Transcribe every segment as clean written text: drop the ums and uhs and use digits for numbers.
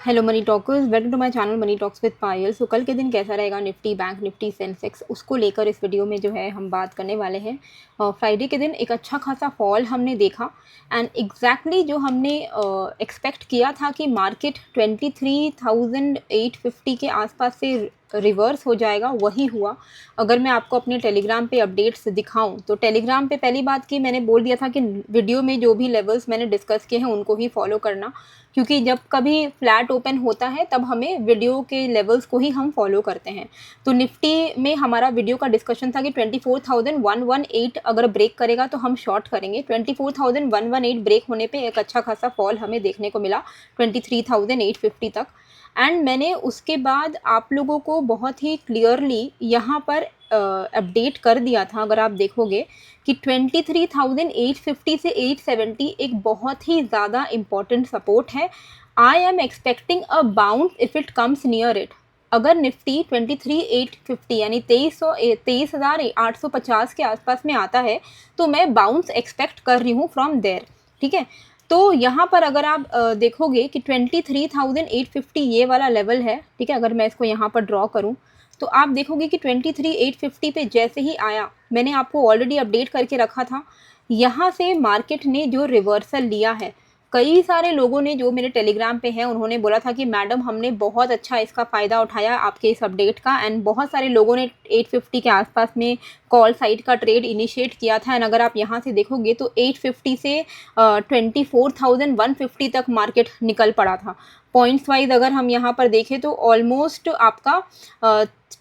Hello money talkers, welcome to my channel money talks with Payal. So कल के दिन कैसा रहेगा निफ्टी, बैंक निफ्टी, सेंसेक्स, उसको लेकर इस वीडियो में जो है हम बात करने वाले हैं। फ्राइडे के दिन एक अच्छा खासा फॉल हमने देखा एंड एग्जैक्टली जो हमने एक्सपेक्ट किया था कि मार्केट 23,850 के आसपास से रिवर्स हो जाएगा, वही हुआ। अगर मैं आपको अपने टेलीग्राम पे अपडेट्स दिखाऊं तो टेलीग्राम पे पहली बात की मैंने बोल दिया था कि वीडियो में जो भी लेवल्स मैंने डिस्कस किए हैं उनको ही फॉलो करना, क्योंकि जब कभी फ्लैट ओपन होता है तब हमें वीडियो के लेवल्स को ही हम फॉलो करते हैं। तो निफ्टी में हमारा वीडियो का डिस्कशन था कि 24,118 अगर ब्रेक करेगा तो हम शॉर्ट करेंगे। 24,118 ब्रेक होने पे एक अच्छा खासा फॉल हमें देखने को मिला 23,850 तक। एंड मैंने उसके बाद आप लोगों को बहुत ही क्लियरली यहाँ पर अपडेट कर दिया था, अगर आप देखोगे कि 23,850 से 870 एक बहुत ही ज़्यादा इम्पॉर्टेंट सपोर्ट है। I am expecting a bounce if it comes near it. अगर निफ्टी 23,850 यानी 23,850 के आसपास में आता है तो मैं बाउंस एक्सपेक्ट कर रही हूँ फ्रॉम देयर। ठीक है, तो यहाँ पर अगर आप देखोगे कि 23,850 ये वाला लेवल है। ठीक है, अगर मैं इसको यहाँ पर ड्रॉ करूँ तो आप देखोगे कि 23,850 पे जैसे ही आया, मैंने आपको ऑलरेडी अपडेट करके रखा था, यहाँ से मार्केट ने जो रिवर्सल लिया है, कई सारे लोगों ने जो मेरे टेलीग्राम पे हैं उन्होंने बोला था कि मैडम हमने बहुत अच्छा इसका फ़ायदा उठाया आपके इस अपडेट का। एंड बहुत सारे लोगों ने 850 के आसपास में कॉल साइड का ट्रेड इनिशिएट किया था। एंड अगर आप यहाँ से देखोगे तो 850 से 24,150 तक मार्केट निकल पड़ा था। पॉइंट्स वाइज अगर हम यहाँ पर देखें तो ऑलमोस्ट आपका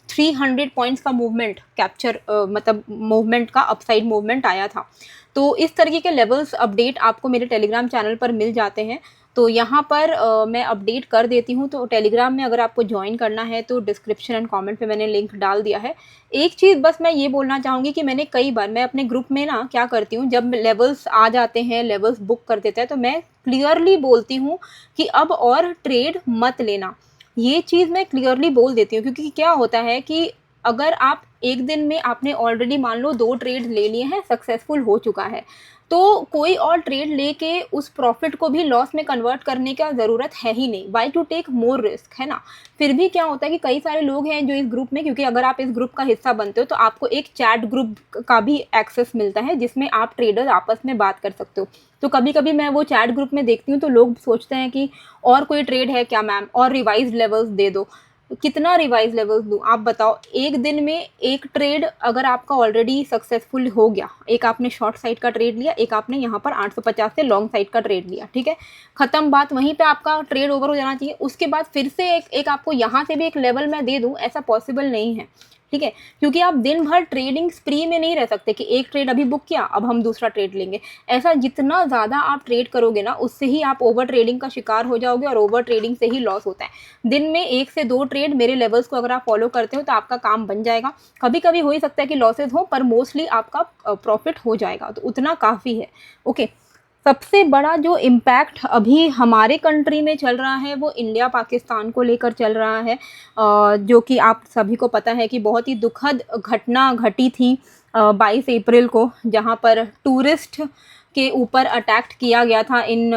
300 पॉइंट्स का मूवमेंट कैप्चर, मतलब मूवमेंट का अपसाइड मूवमेंट आया था। तो इस तरीके के लेवल्स अपडेट आपको मेरे टेलीग्राम चैनल पर मिल जाते हैं। तो यहाँ पर मैं अपडेट कर देती हूँ। तो टेलीग्राम में अगर आपको ज्वाइन करना है तो डिस्क्रिप्शन एंड कमेंट पे मैंने लिंक डाल दिया है। एक चीज़ बस मैं ये बोलना चाहूँगी कि मैंने कई बार मैं अपने ग्रुप में ना क्या करती हूँ, जब लेवल्स आ जाते हैं, लेवल्स बुक कर देते हैं, तो मैं क्लियरली बोलती हूँ कि अब और ट्रेड मत लेना। ये चीज़ मैं क्लियरली बोल देती हूँ, क्योंकि क्या होता है कि अगर आप एक दिन में आपने ऑलरेडी मान लो 2 ट्रेड ले लिए हैं, सक्सेसफुल हो चुका है, तो कोई और ट्रेड लेके उस प्रॉफिट को भी लॉस में कन्वर्ट करने का ज़रूरत है ही नहीं। Why to take more risk, है ना। फिर भी क्या होता है कि कई सारे लोग हैं जो इस ग्रुप में, क्योंकि अगर आप इस ग्रुप का हिस्सा बनते हो तो आपको एक चैट ग्रुप का भी एक्सेस मिलता है जिसमें आप ट्रेडर आपस में बात कर सकते हो। तो कभी कभी मैं वो चैट ग्रुप में देखती हूँ तो लोग सोचते हैं कि और कोई ट्रेड है क्या मैम, और रिवाइज लेवल्स दे दो। कितना रिवाइज लेवल्स दूँ आप बताओ। एक दिन में एक ट्रेड अगर आपका ऑलरेडी सक्सेसफुल हो गया, एक आपने शॉर्ट साइड का ट्रेड लिया, एक आपने यहाँ पर 850 से लॉन्ग साइड का ट्रेड लिया, ठीक है, खत्म बात, वहीं पे आपका ट्रेड ओवर हो जाना चाहिए। उसके बाद फिर से एक आपको यहाँ से भी एक लेवल मैं दे दूँ, ऐसा पॉसिबल नहीं है। ठीक है, क्योंकि आप दिन भर ट्रेडिंग स्प्री में नहीं रह सकते कि एक ट्रेड अभी बुक किया अब हम दूसरा ट्रेड लेंगे। ऐसा जितना ज़्यादा आप ट्रेड करोगे ना, उससे ही आप ओवर ट्रेडिंग का शिकार हो जाओगे, और ओवर ट्रेडिंग से ही लॉस होता है। दिन में 1 से 2 ट्रेड मेरे लेवल्स को अगर आप फॉलो करते हो तो आपका काम बन जाएगा। कभी कभी हो ही सकता है कि लॉसेज हो, पर मोस्टली आपका प्रॉफिट हो जाएगा, तो उतना काफ़ी है। ओके, सबसे बड़ा जो इम्पैक्ट अभी हमारे कंट्री में चल रहा है वो इंडिया पाकिस्तान को लेकर चल रहा है, जो कि आप सभी को पता है कि बहुत ही दुखद घटना घटी थी 22 अप्रैल को, जहां पर टूरिस्ट के ऊपर अटैक किया गया था। इन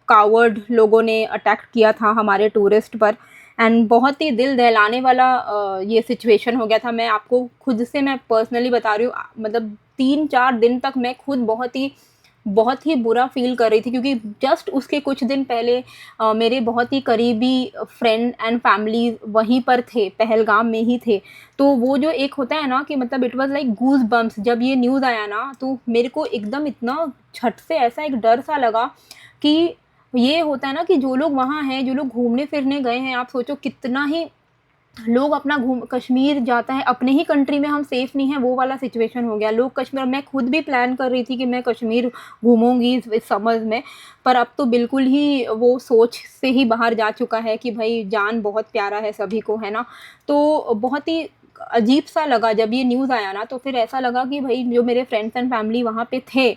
कावर्ड लोगों ने अटैक किया था हमारे टूरिस्ट पर। एंड बहुत ही दिल दहलाने वाला ये सिचुएशन हो गया था। मैं आपको खुद से मैं पर्सनली बता रही हूँ, मतलब 3-4 दिन तक मैं खुद बहुत ही बुरा फील कर रही थी, क्योंकि जस्ट उसके कुछ दिन पहले मेरे बहुत ही करीबी फ्रेंड एंड फैमिली वहीं पर थे, पहलगाम में ही थे। तो वो जो एक होता है ना कि मतलब it was like goose bumps, जब ये न्यूज़ आया ना तो मेरे को एकदम इतना झट से ऐसा एक डर सा लगा कि ये होता है ना कि जो लोग वहाँ हैं, जो लोग घूमने फिरने गए हैं, आप सोचो कितना ही लोग अपना घूम कश्मीर जाता है, अपने ही कंट्री में हम सेफ़ नहीं हैं, वो वाला सिचुएशन हो गया। लोग कश्मीर, मैं खुद भी प्लान कर रही थी कि मैं कश्मीर घूमूंगी इस समर में, पर अब तो बिल्कुल ही वो सोच से ही बाहर जा चुका है कि भाई जान बहुत प्यारा है सभी को, है ना। तो बहुत ही अजीब सा लगा जब ये न्यूज़ आया ना, तो फिर ऐसा लगा कि भाई जो मेरे फ्रेंड्स एंड फैमिली वहाँ पे थे,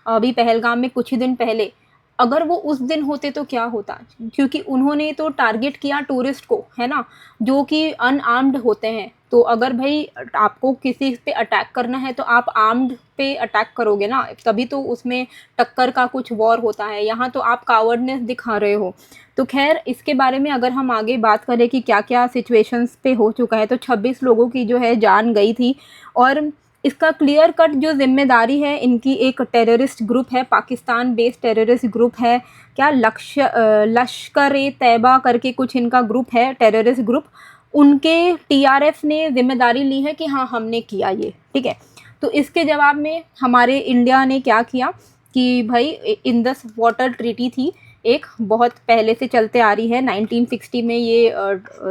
अभी पहलगाम में कुछ ही दिन पहले, अगर वो उस दिन होते तो क्या होता, क्योंकि उन्होंने तो टारगेट किया टूरिस्ट को, है ना, जो कि अनआर्म्ड होते हैं। तो अगर भाई आपको किसी पे अटैक करना है तो आप आर्म्ड पे अटैक करोगे ना, तभी तो उसमें टक्कर का कुछ वॉर होता है। यहाँ तो आप कावर्डनेस दिखा रहे हो। तो खैर इसके बारे में अगर हम आगे बात करें कि क्या क्या सिचुएशंस पे हो चुका है, तो 26 लोगों की जो है जान गई थी। और इसका क्लियर कट जो जिम्मेदारी है, इनकी एक टेररिस्ट ग्रुप है, पाकिस्तान बेस्ड टेररिस्ट ग्रुप है, क्या लश्कर ए तैयबा करके कुछ इनका ग्रुप है, टेररिस्ट ग्रुप, उनके टीआरएफ ने जिम्मेदारी ली है कि हाँ हमने किया ये, ठीक है। तो इसके जवाब में हमारे इंडिया ने क्या किया कि भाई इंदस वाटर ट्रीटी थी, एक बहुत पहले से चलते आ रही है, 1960 में ये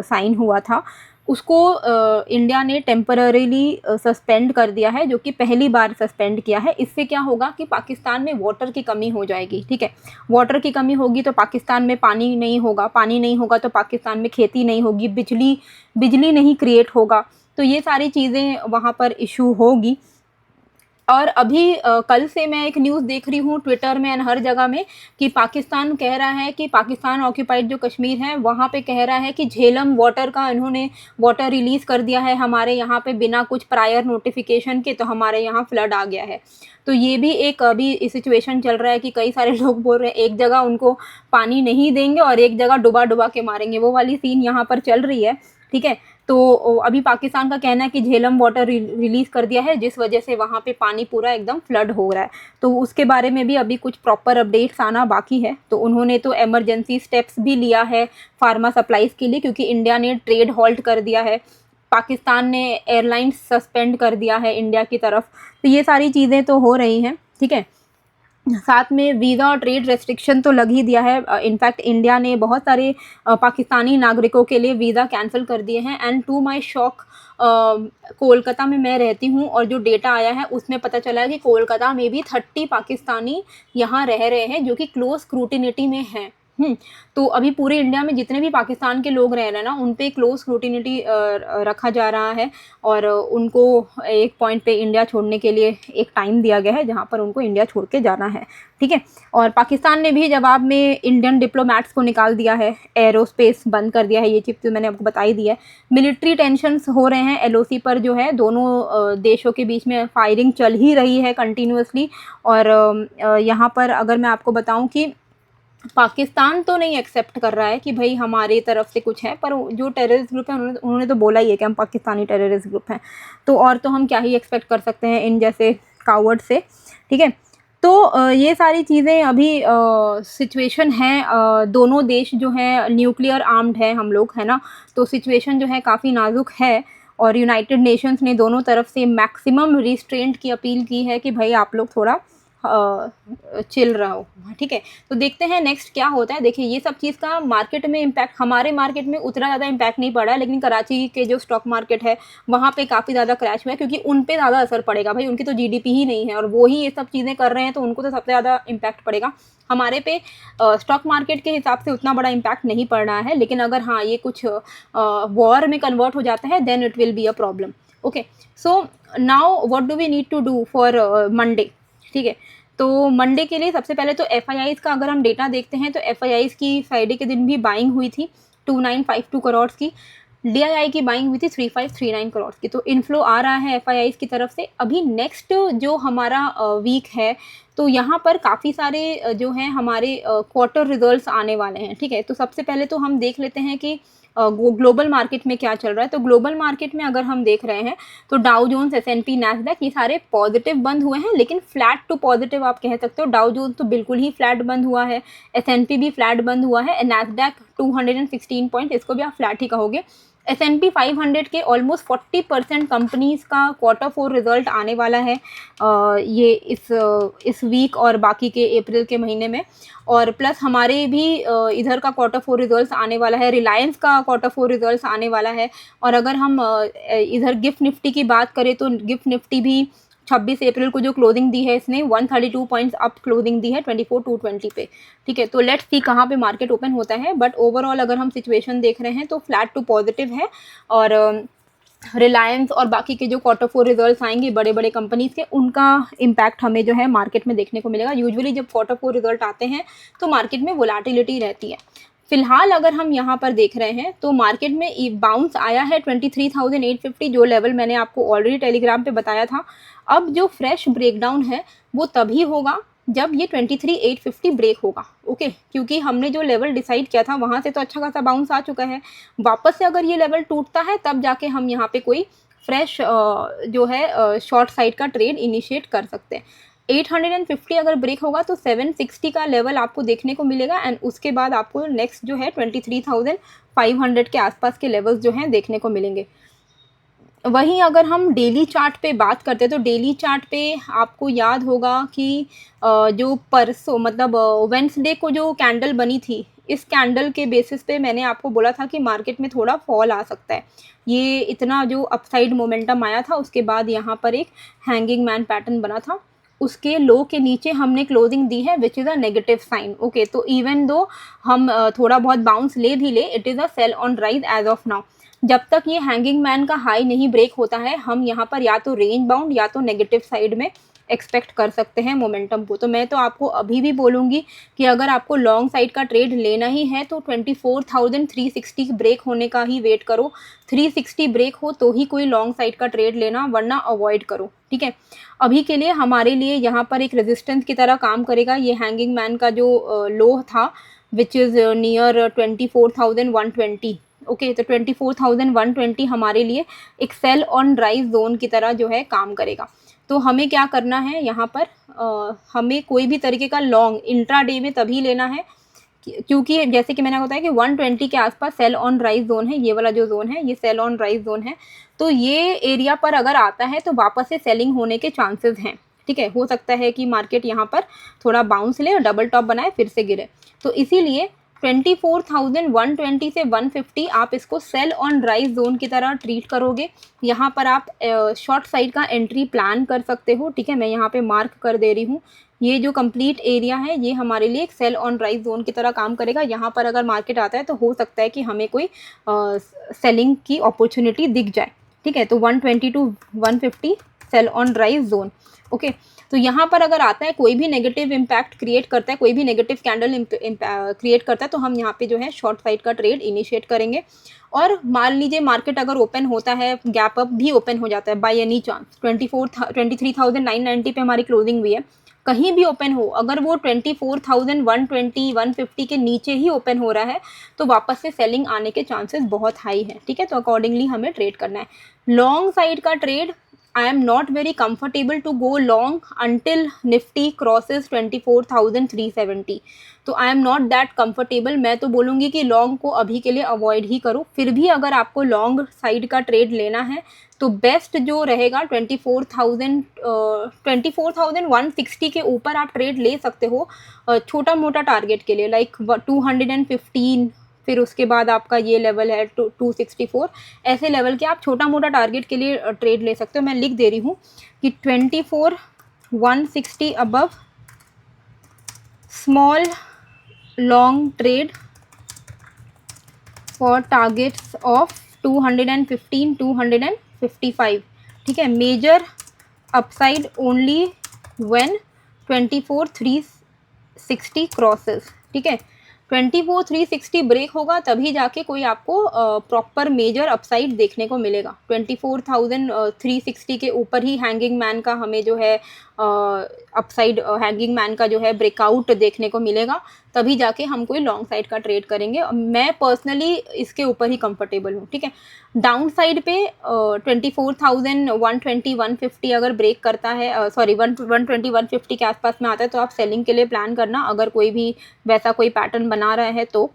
साइन हुआ था, उसको इंडिया ने टेम्पररीली सस्पेंड कर दिया है, जो कि पहली बार सस्पेंड किया है। इससे क्या होगा कि पाकिस्तान में वाटर की कमी हो जाएगी, ठीक है। वाटर की कमी होगी तो पाकिस्तान में पानी नहीं होगा, पानी नहीं होगा तो पाकिस्तान में खेती नहीं होगी, बिजली नहीं क्रिएट होगा, तो ये सारी चीज़ें वहाँ पर इशू होगी। और अभी कल से मैं एक न्यूज़ देख रही हूँ ट्विटर में एंड हर जगह में कि पाकिस्तान कह रहा है कि पाकिस्तान ऑक्यूपाइड जो कश्मीर है वहाँ पे कह रहा है कि झेलम वाटर का इन्होंने वाटर रिलीज़ कर दिया है हमारे यहाँ पे बिना कुछ प्रायर नोटिफिकेशन के, तो हमारे यहाँ फ्लड आ गया है। तो ये भी एक अभी सिचुएशन चल रहा है कि कई सारे लोग बोल रहे हैं एक जगह उनको पानी नहीं देंगे और एक जगह डुबा डुबा के मारेंगे, वो वाली सीन यहाँ पर चल रही है, ठीक है। तो अभी पाकिस्तान का कहना है कि झेलम वाटर रिलीज़ कर दिया है, जिस वजह से वहाँ पे पानी पूरा एकदम फ्लड हो रहा है। तो उसके बारे में भी अभी कुछ प्रॉपर अपडेट्स आना बाकी है। तो उन्होंने तो इमरजेंसी स्टेप्स भी लिया है फार्मा सप्लाईज़ के लिए, क्योंकि इंडिया ने ट्रेड हॉल्ट कर दिया है, पाकिस्तान ने एयरलाइंस सस्पेंड कर दिया है इंडिया की तरफ। तो ये सारी चीज़ें तो हो रही हैं, ठीक है। साथ में वीज़ा और ट्रेड रेस्ट्रिक्शन तो लग ही दिया है। इनफैक्ट इंडिया ने बहुत सारे पाकिस्तानी नागरिकों के लिए वीज़ा कैंसिल कर दिए हैं। And to my shock Kolkata में मैं रहती हूँ और जो डेटा आया है उसमें पता चला है कि कोलकाता में भी 30 पाकिस्तानी यहाँ रह रहे हैं जो कि क्लोज स्क्रूटिनिटी में हैं। तो अभी पूरे इंडिया में जितने भी पाकिस्तान के लोग रह रहे हैं ना, उन पे क्लोज स्क्रूटिनिटी रखा जा रहा है और उनको एक पॉइंट पे इंडिया छोड़ने के लिए एक टाइम दिया गया है जहां पर उनको इंडिया छोड़ के जाना है, ठीक है। और पाकिस्तान ने भी जवाब में इंडियन डिप्लोमैट्स को निकाल दिया है, एरोस्पेस बंद कर दिया है, ये चीज़ तो मैंने आपको बताई दी है। मिलिट्री टेंशन्स हो रहे हैं एलओसी पर, जो है दोनों देशों के बीच में फायरिंग चल ही रही है कंटिन्यूसली। और यहाँ पर अगर मैं आपको बताऊँ कि पाकिस्तान तो नहीं एक्सेप्ट कर रहा है कि भाई हमारी तरफ से कुछ है, पर जो टेररिस्ट ग्रुप है उन्होंने तो बोला ही है कि हम पाकिस्तानी टेररिस्ट ग्रुप हैं। तो और तो हम क्या ही एक्सपेक्ट कर सकते हैं इन जैसे कावर्ड से, ठीक है। तो ये सारी चीज़ें अभी सिचुएशन है। दोनों देश जो है न्यूक्लियर आर्म्ड है हम लोग, है ना, तो सिचुएशन जो है काफ़ी नाजुक है। और यूनाइटेड नेशंस ने दोनों तरफ से मैक्सिमम रिस्ट्रेंट की अपील की है कि भाई आप लोग थोड़ा चिल रहो, ठीक है। तो देखते हैं नेक्स्ट क्या होता है। देखिए ये सब चीज़ का मार्केट में इम्पैक्ट, हमारे मार्केट में उतना ज़्यादा इम्पैक्ट नहीं पड़ा है, लेकिन कराची के जो स्टॉक मार्केट है वहाँ पे काफ़ी ज़्यादा क्रैश हुआ है, क्योंकि उन पे ज़्यादा असर पड़ेगा। भाई उनकी तो जीडीपी ही नहीं है और वो ही ये सब चीज़ें कर रहे हैं, तो उनको तो सबसे ज़्यादा इम्पैक्ट पड़ेगा। हमारे पे स्टॉक मार्केट के हिसाब से उतना बड़ा इम्पैक्ट नहीं पड़ रहा है, लेकिन अगर हाँ ये कुछ वॉर में कन्वर्ट हो जाता है then it will be a problem. Okay, so now what do we need to do for Monday, ठीक है। तो मंडे के लिए सबसे पहले तो एफआईआईज़ का अगर हम डेटा देखते हैं तो एफआईआईज़ की फ्राइडे के दिन भी बाइंग हुई थी 2952 करोड़ की, डीआईआई की बाइंग हुई थी 3539 करोड़ की। तो इनफ्लो आ रहा है एफआईआईज़ की तरफ से। अभी नेक्स्ट जो हमारा वीक है तो यहाँ पर काफ़ी सारे जो हैं हमारे क्वार्टर रिजल्ट्स आने वाले हैं, ठीक है। तो सबसे पहले तो हम देख लेते हैं कि ग्लोबल मार्केट में क्या चल रहा है। तो ग्लोबल मार्केट में अगर हम देख रहे हैं तो डाउ जोन्स, एसएनपी, नैस्डैक ये सारे पॉजिटिव बंद हुए हैं, लेकिन फ्लैट टू पॉजिटिव आप कह सकते हो। डाउ जोन्स तो बिल्कुल ही फ्लैट बंद हुआ है, एसएनपी भी फ्लैट बंद हुआ है, नैस्डैक 216 पॉइंट, इसको भी आप फ्लैट ही कहोगे। S&P 500 के ऑलमोस्ट 40% कंपनीज़ का Q4 रिजल्ट आने वाला है ये इस वीक और बाकी के अप्रैल के महीने में। और प्लस हमारे भी इधर का Q4 रिजल्ट्स आने वाला है, रिलायंस का Q4 रिजल्ट्स आने वाला है। और अगर हम इधर गिफ्ट निफ्टी की बात करें तो गिफ्ट निफ्टी भी 26 अप्रैल को जो क्लोजिंग दी है इसने 132 पॉइंट्स अप क्लोजिंग दी है 24,220 पे, ठीक है। तो लेट्स सी कहाँ पे मार्केट ओपन होता है, बट ओवरऑल अगर हम सिचुएशन देख रहे हैं तो फ्लैट टू पॉजिटिव है। और रिलायंस और बाकी के जो Q4 रिजल्ट्स आएंगे बड़े बड़े कंपनीज के, उनका इम्पैक्ट हमें जो है मार्केट में देखने को मिलेगा। यूजुअली जब Q4 रिजल्ट आते हैं तो मार्केट में वोलेटिलिटी रहती है। फिलहाल अगर हम यहाँ पर देख रहे हैं तो मार्केट में बाउंस आया है 23,850, जो लेवल मैंने आपको ऑलरेडी टेलीग्राम पे बताया था। अब जो फ्रेश ब्रेकडाउन है वो तभी होगा जब ये 23,850 ब्रेक होगा, ओके, क्योंकि हमने जो लेवल डिसाइड किया था वहाँ से तो अच्छा खासा बाउंस आ चुका है। वापस से अगर ये लेवल टूटता है तब जाके हम यहाँ पे कोई फ्रेश जो है शॉर्ट साइड का ट्रेड इनिशिएट कर सकते हैं। 850 अगर ब्रेक होगा तो 760 का लेवल आपको देखने को मिलेगा, एंड उसके बाद आपको नेक्स्ट जो है 23,500 के आसपास के लेवल्स जो हैं देखने को मिलेंगे। वहीं अगर हम डेली चार्ट पे बात करते हैं तो डेली चार्ट पे आपको याद होगा कि जो परसों मतलब वेंसडे को जो कैंडल बनी थी, इस कैंडल के बेसिस पे मैंने आपको बोला था कि मार्केट में थोड़ा फॉल आ सकता है। ये इतना जो अपसाइड मोमेंटम आया था उसके बाद यहाँ पर एक हैंगिंग मैन पैटर्न बना था, उसके लो के नीचे हमने क्लोजिंग दी है which is a negative sign, okay. तो इवन दो हम थोड़ा बहुत बाउंस ले भी ले, it is a sell on rise as of now. जब तक ये हैंगिंग मैन का हाई नहीं ब्रेक होता है हम यहाँ पर या तो रेंज बाउंड या तो नेगेटिव साइड में एक्सपेक्ट कर सकते हैं मोमेंटम को। तो मैं तो आपको अभी भी बोलूँगी कि अगर आपको लॉन्ग साइड का ट्रेड लेना ही है तो 24,360 ब्रेक होने का ही वेट करो। 360 ब्रेक हो तो ही कोई लॉन्ग साइड का ट्रेड लेना, वरना अवॉइड करो, ठीक है। अभी के लिए हमारे लिए यहाँ पर एक रेजिस्टेंस की तरह काम करेगा ये हैंगिंग मैन का जो लो था विच इज़ नियर 24,120, ओके। तो 24,120 हमारे लिए एक सेल ऑन राइज जोन की तरह जो है काम करेगा। तो हमें क्या करना है यहाँ पर हमें कोई भी तरीके का लॉन्ग इंट्राडे में तभी लेना है क्योंकि जैसे कि मैंने बताया कि 120 के आसपास सेल ऑन राइज जोन है, ये वाला जो जोन है ये सेल ऑन राइज जोन है। तो ये एरिया पर अगर आता है तो वापस से सेलिंग होने के चांसेस हैं, ठीक है। हो सकता है कि मार्केट यहाँ पर थोड़ा बाउंस ले और डबल टॉप बनाए फिर से गिरे। तो इसीलिए 24,120 से 150 आप इसको सेल ऑन राइज जोन की तरह ट्रीट करोगे। यहाँ पर आप शॉर्ट साइड का एंट्री प्लान कर सकते हो, ठीक है। मैं यहाँ पे मार्क कर दे रही हूँ, ये जो कंप्लीट एरिया है ये हमारे लिए एक सेल ऑन राइज जोन की तरह काम करेगा। यहाँ पर अगर मार्केट आता है तो हो सकता है कि हमें कोई सेलिंग की अपॉर्चुनिटी दिख जाए, ठीक है। तो 120 to 150 sell on rise zone, okay. तो यहाँ पर अगर आता है कोई भी नेगेटिव इम्पैक्ट क्रिएट करता है, कोई भी नेगेटिव कैंडल क्रिएट करता है तो हम यहाँ पे जो है शॉर्ट साइड का ट्रेड इनिशिएट करेंगे। और मान लीजिए मार्केट अगर ओपन होता है, गैप अप भी ओपन हो जाता है बाय एनी चांस, 23,990 पे हमारी क्लोजिंग हुई है, कहीं भी ओपन हो, अगर वो 24,120 150 के नीचे ही ओपन हो रहा है तो वापस से सेलिंग आने के चांसेस बहुत हाई हैं, ठीक है। तो अकॉर्डिंगली हमें ट्रेड करना है। लॉन्ग साइड का trade I am not very comfortable to go long until Nifty crosses 24,370. तो I am not that comfortable. मैं तो बोलूँगी कि लॉन्ग को अभी के लिए अवॉइड ही करो। फिर भी अगर आपको लॉन्ग साइड का ट्रेड लेना है तो बेस्ट जो रहेगा 24,160 के ऊपर आप ट्रेड ले सकते हो छोटा मोटा टारगेट के लिए, लाइक 215, फिर उसके बाद आपका ये लेवल है 264, ऐसे लेवल के आप छोटा मोटा टारगेट के लिए ट्रेड ले सकते हो। मैं लिख दे रही हूँ कि 24,160 above small long trade for targets of 215 255, ठीक है। Major upside only when 24,360 crosses, ठीक है। 24,360 ब्रेक होगा तभी जाके कोई आपको प्रॉपर मेजर अपसाइड देखने को मिलेगा। 24,360 के ऊपर ही हैंगिंग मैन का हमें जो है अपसाइड हैंगिंग मैन का जो है ब्रेकआउट देखने को मिलेगा, तभी जाके हम कोई लॉन्ग साइड का ट्रेड करेंगे। मैं पर्सनली इसके ऊपर ही कंफर्टेबल हूँ, ठीक है। डाउन साइड पे 24,120 150 अगर ब्रेक करता है, सॉरी 120 150 के आसपास में आता है तो आप सेलिंग के लिए प्लान करना, अगर कोई भी वैसा कोई पैटर्न बना रहा है तो।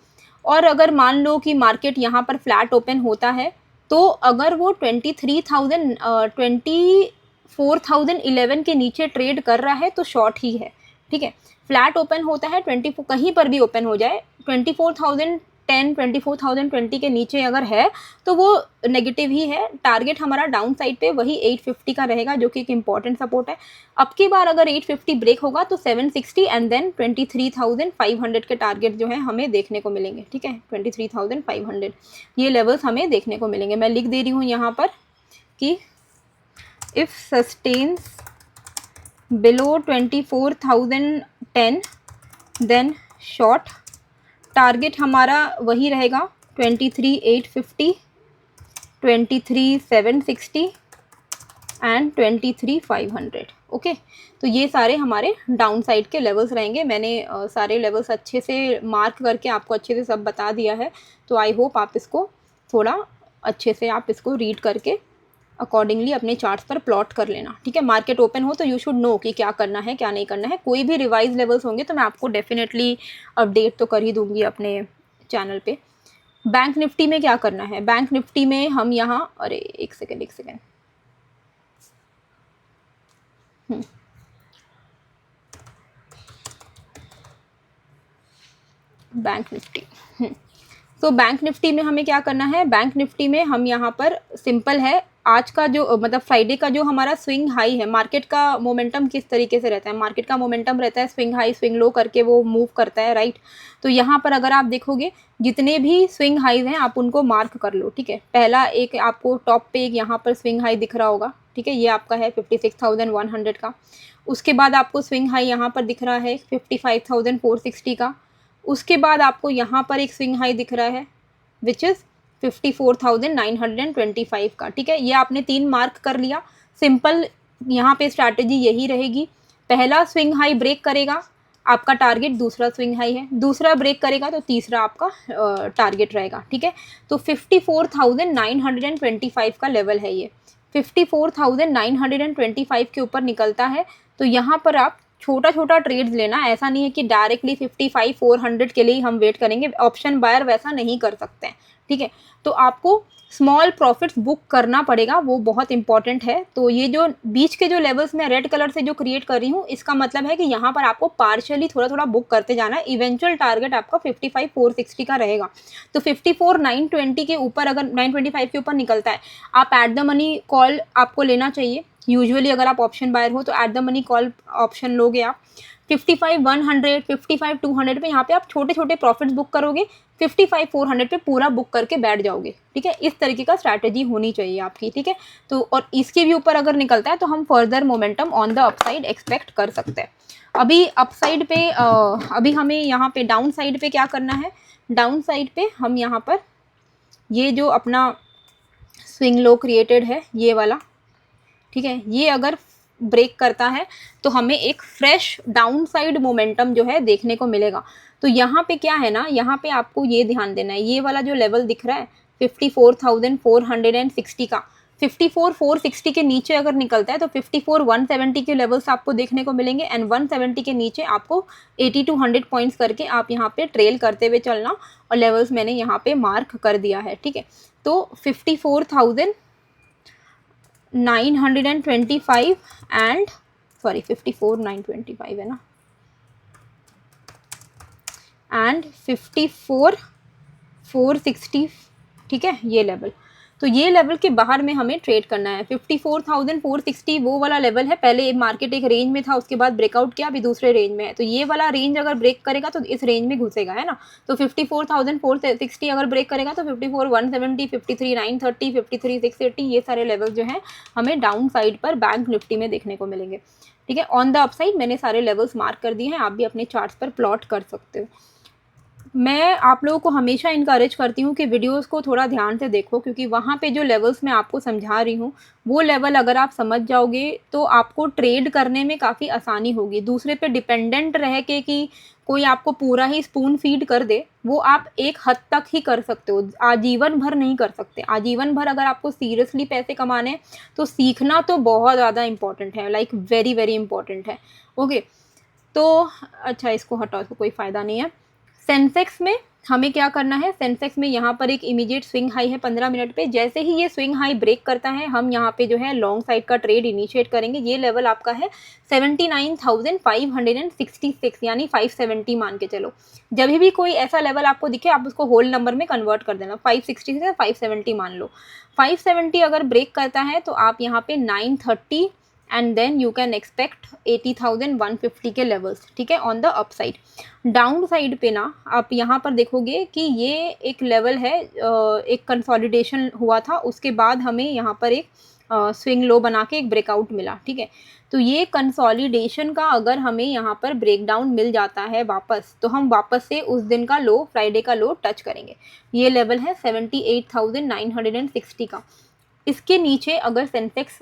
और अगर मान लो कि मार्केट यहाँ पर फ्लैट ओपन होता है तो अगर वो 24,011 के नीचे ट्रेड कर रहा है तो शॉर्ट ही है, ठीक है। फ्लैट ओपन होता है 24, कहीं पर भी ओपन हो जाए 24,010 24,020 के नीचे अगर है तो वो नेगेटिव ही है। टारगेट हमारा डाउन साइड पे वही 850 का रहेगा जो कि एक इंपॉर्टेंट सपोर्ट है। अब की बार अगर 850 ब्रेक होगा तो 760 एंड देन 23,500 के टारगेट जो है हमें देखने को मिलेंगे, ठीक है। 23,500 ये लेवल्स हमें देखने को मिलेंगे। मैं लिख दे रही हूँ यहाँ पर कि if sustains below 24,010 then short target हमारा वही रहेगा 23,850, 23,760 एंड 23,500। ओके, तो ये सारे हमारे डाउन साइड के लेवल्स रहेंगे। मैंने सारे लेवल्स अच्छे से मार्क करके आपको अच्छे से सब बता दिया है, तो आई होप आप इसको थोड़ा अच्छे से आप इसको रीड करके अकॉर्डिंगली अपने चार्ट्स पर प्लॉट कर लेना, ठीक है। मार्केट ओपन हो तो यू शुड नो कि क्या करना है क्या नहीं करना है। कोई भी रिवाइज लेवल्स होंगे तो मैं आपको डेफिनेटली अपडेट तो कर ही दूंगी अपने चैनल पे। बैंक निफ्टी में क्या करना है, बैंक निफ्टी में हम यहाँ, अरे एक सेकेंड बैंक निफ्टी, तो बैंक निफ्टी में हमें क्या करना है, बैंक निफ्टी में हम यहाँ पर सिंपल है, आज का जो मतलब फ्राइडे का जो हमारा स्विंग हाई है, मार्केट का मोमेंटम किस तरीके से रहता है, मार्केट का मोमेंटम रहता है स्विंग हाई स्विंग लो करके वो मूव करता है, राइट। तो यहाँ पर अगर आप देखोगे जितने भी स्विंग हाईज हैं आप उनको मार्क कर लो, ठीक है। पहला एक आपको टॉप पे एक यहाँ पर स्विंग हाई दिख रहा होगा, ठीक है, ये आपका है 56,100 का। उसके बाद आपको स्विंग हाई यहाँ पर दिख रहा है 55,460 का। उसके बाद आपको यहाँ पर एक स्विंग हाई दिख रहा है विच इज़ 54,925 का, ठीक है। ये आपने 3 मार्क कर लिया। सिंपल यहाँ पे स्ट्रैटेजी यही रहेगी, पहला स्विंग हाई ब्रेक करेगा आपका टारगेट, दूसरा स्विंग हाई है, दूसरा ब्रेक करेगा तो तीसरा आपका टारगेट रहेगा, ठीक है। तो 54,925 का लेवल है ये, 54,925 के ऊपर निकलता है तो यहाँ पर आप छोटा छोटा ट्रेड्स लेना, ऐसा नहीं है कि डायरेक्टली 55,400 के लिए हम वेट करेंगे, ऑप्शन बायर वैसा नहीं कर सकते हैं, ठीक है। तो आपको स्मॉल प्रॉफिट्स बुक करना पड़ेगा, वो बहुत इंपॉर्टेंट है। तो ये जो बीच के जो लेवल्स मैं रेड कलर से जो क्रिएट कर रही हूँ, इसका मतलब है कि यहाँ पर आपको पार्शियली थोड़ा थोड़ा बुक करते जाना है। इवेंचुअल टारगेट आपका 55,460 का रहेगा, तो 54,920 के ऊपर अगर 925 के ऊपर निकलता है, आप एट द मनी कॉल आपको लेना चाहिए। यूजुअली अगर आप ऑप्शन बायर हो तो at the money call option लोगे आप 55,100, 55,200 पे, यहाँ पे आप छोटे छोटे प्रॉफिट्स बुक करोगे, 55,400 पे पूरा बुक करके बैठ जाओगे, ठीक है। इस तरीके का स्ट्रैटेजी होनी चाहिए आपकी, ठीक है। तो और इसके भी ऊपर अगर निकलता है तो हम further momentum on the upside expect कर सकते हैं। अभी अपसाइड पे अभी हमें यहाँ पे डाउन साइड पे क्या करना है, डाउन साइड पे हम यहाँ पर ये जो अपना स्विंग लो क्रिएटेड है ये वाला, ठीक है, ये अगर ब्रेक करता है तो हमें एक फ्रेश डाउन साइड मोमेंटम जो है देखने को मिलेगा। तो यहाँ पे क्या है ना, यहाँ पे आपको ये ध्यान देना है, ये वाला जो लेवल दिख रहा है 54,460 का, 54,460 के नीचे अगर निकलता है तो 54,170 के लेवल्स आपको देखने को मिलेंगे, एंड 170 के नीचे आपको 80 to 100 पॉइंट्स करके आप यहाँ पे ट्रेल करते हुए चलना, और लेवल्स मैंने यहाँ पे मार्क कर दिया है, ठीक है। तो 54,925 एंड सॉरी 54,925 है ना, एंड 54,460, ठीक है, ये लेवल। तो ये लेवल के बाहर में हमें ट्रेड करना है। 54,460 वो वाला लेवल है, पहले मार्केट एक रेंज में था, उसके बाद ब्रेकआउट किया, अभी दूसरे रेंज में है। तो ये वाला रेंज अगर ब्रेक करेगा तो इस रेंज में घुसेगा, है ना। तो 54,460 अगर ब्रेक करेगा तो 54,170, 53,930, 53,680 ये सारे लेवल जो हैं हमें डाउन साइड पर बैंक निफ्टी में देखने को मिलेंगे, ठीक है। ऑन द अपसाइड मैंने सारे लेवल्स मार्क कर दिए हैं, आप भी अपने चार्ट्स पर प्लॉट कर सकते हो। मैं आप लोगों को हमेशा इनकरेज करती हूँ कि वीडियोस को थोड़ा ध्यान से देखो, क्योंकि वहाँ पे जो लेवल्स मैं आपको समझा रही हूँ वो लेवल अगर आप समझ जाओगे तो आपको ट्रेड करने में काफ़ी आसानी होगी। दूसरे पे डिपेंडेंट रह के कि कोई आपको पूरा ही स्पून फीड कर दे, वो आप एक हद तक ही कर सकते हो, आजीवन भर नहीं कर सकते। आजीवन भर अगर आपको सीरियसली पैसे कमाने हैं तो सीखना तो बहुत ज़्यादा इंपॉर्टेंट है, लाइक वेरी वेरी इंपॉर्टेंट है, ओके। तो अच्छा, इसको हटाओ, इसको कोई फ़ायदा नहीं है। सेंसेक्स में हमें क्या करना है, सेंसेक्स में यहाँ पर एक इमीडिएट स्विंग हाई है 15 मिनट पे, जैसे ही ये स्विंग हाई ब्रेक करता है हम यहाँ पे जो है लॉन्ग साइड का ट्रेड इनिशिएट करेंगे। ये लेवल आपका है 79,566 यानी 570 मान के चलो। जब भी कोई ऐसा लेवल आपको दिखे आप उसको होल नंबर में कन्वर्ट कर देना, 560 से 570 मान लो। 570 अगर ब्रेक करता है तो आप यहाँ पे 930 and then you can expect 80,150 के लेवल्स, ठीक है, on the upside. Downside पे ना आप यहाँ पर देखोगे कि ये एक लेवल है, एक कंसोलिडेशन हुआ था, उसके बाद हमें यहाँ पर एक स्विंग लो बना के एक ब्रेकआउट मिला, ठीक है। तो ये कंसोलिडेशन का अगर हमें यहाँ पर ब्रेकडाउन मिल जाता है वापस, तो हम वापस से उस दिन का लो, फ्राइडे का लो टच करेंगे। ये लेवल है 78,960 का। इसके नीचे अगर सेंसेक्स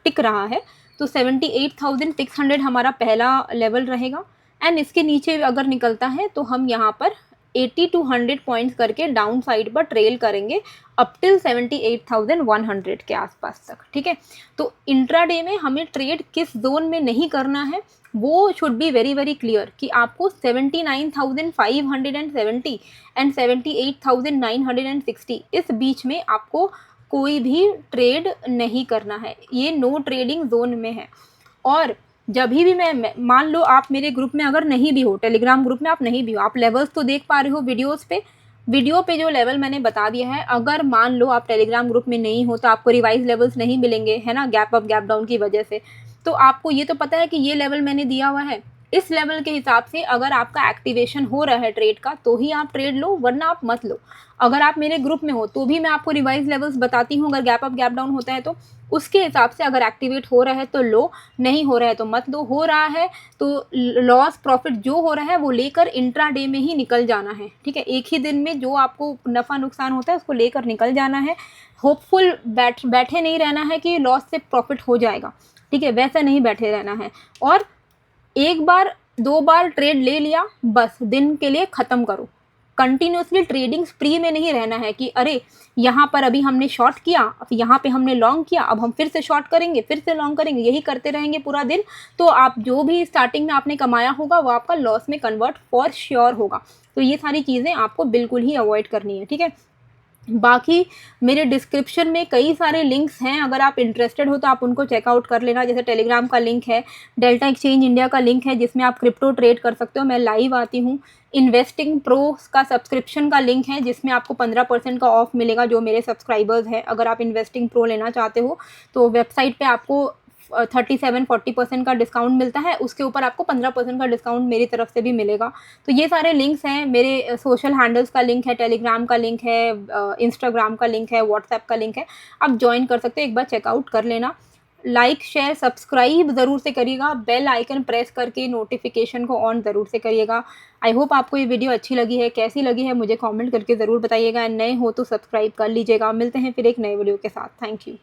टिक रहा है तो 78,600 हमारा पहला लेवल रहेगा, एंड इसके नीचे अगर निकलता है तो हम यहाँ पर 80 to 100 पॉइंट्स करके डाउन साइड पर ट्रेल करेंगे अप टिल 78,100 के आसपास तक, ठीक है। तो इंट्राडे में हमें ट्रेड किस जोन में नहीं करना है वो should be very very clear, कि आपको 79,570 एंड 78,960 इस बीच में आपको कोई भी ट्रेड नहीं करना है, ये नो ट्रेडिंग जोन में है। और जब भी मैं मान लो आप मेरे ग्रुप में अगर नहीं भी हो, टेलीग्राम ग्रुप में आप नहीं भी हो, आप लेवल्स तो देख पा रहे हो वीडियो पे जो लेवल मैंने बता दिया है, अगर मान लो आप टेलीग्राम ग्रुप में नहीं हो तो आपको रिवाइज लेवल्स नहीं मिलेंगे, है ना, गैप अप गैप डाउन की वजह से। तो आपको ये तो पता है कि ये लेवल मैंने दिया हुआ है, इस लेवल के हिसाब से अगर आपका एक्टिवेशन हो रहा है ट्रेड का तो ही आप ट्रेड लो, वरना आप मत लो। अगर आप मेरे ग्रुप में हो तो भी मैं आपको रिवाइज लेवल्स बताती हूँ, अगर गैप अप गैप डाउन होता है तो उसके हिसाब से अगर एक्टिवेट हो रहा है तो लो, नहीं हो रहा है तो मत लो। हो रहा है तो लॉस प्रॉफिट जो हो रहा है वो लेकर इंट्राडे में ही निकल जाना है, ठीक है। एक ही दिन में जो आपको नफ़ा नुकसान होता है उसको लेकर निकल जाना है। होपफुल बैठे नहीं रहना है कि लॉस से प्रॉफिट हो जाएगा, ठीक है, वैसा नहीं बैठे रहना है। और एक बार दो बार ट्रेड ले लिया बस दिन के लिए ख़त्म करो। कंटिन्यूसली ट्रेडिंग स्प्री में नहीं रहना है कि अरे यहाँ पर अभी हमने शॉर्ट किया, अब यहाँ पे हमने लॉन्ग किया, अब हम फिर से शॉर्ट करेंगे, फिर से लॉन्ग करेंगे, यही करते रहेंगे पूरा दिन, तो आप जो भी स्टार्टिंग में आपने कमाया होगा वो आपका लॉस में कन्वर्ट फॉर श्योर होगा। तो ये सारी चीज़ें आपको बिल्कुल ही अवॉइड करनी है, ठीक है। बाकी मेरे डिस्क्रिप्शन में कई सारे लिंक्स हैं, अगर आप इंटरेस्टेड हो तो आप उनको चेकआउट कर लेना। जैसे टेलीग्राम का लिंक है, डेल्टा एक्सचेंज इंडिया का लिंक है जिसमें आप क्रिप्टो ट्रेड कर सकते हो, मैं लाइव आती हूँ। इन्वेस्टिंग प्रो का सब्सक्रिप्शन का लिंक है जिसमें आपको 15% का ऑफ मिलेगा जो मेरे सब्सक्राइबर्स हैं। अगर आप इन्वेस्टिंग प्रो लेना चाहते हो तो वेबसाइट पे आपको 37-40% का डिस्काउंट मिलता है, उसके ऊपर आपको 15% का डिस्काउंट मेरी तरफ से भी मिलेगा। तो ये सारे लिंक्स हैं, मेरे सोशल हैंडल्स का लिंक है, टेलीग्राम का लिंक है, इंस्टाग्राम का लिंक है, व्हाट्सएप का लिंक है, आप ज्वाइन कर सकते हो, एक बार चेकआउट कर लेना। लाइक शेयर सब्सक्राइब ज़रूर से करिएगा, बेल आइकन प्रेस करके नोटिफिकेशन को ऑन ज़रूर से करिएगा। आई होप आपको ये वीडियो अच्छी लगी है, कैसी लगी है मुझे कमेंट करके ज़रूर बताइएगा। नए हो तो सब्सक्राइब कर लीजिएगा। मिलते हैं फिर एक नए वीडियो के साथ। Thank you.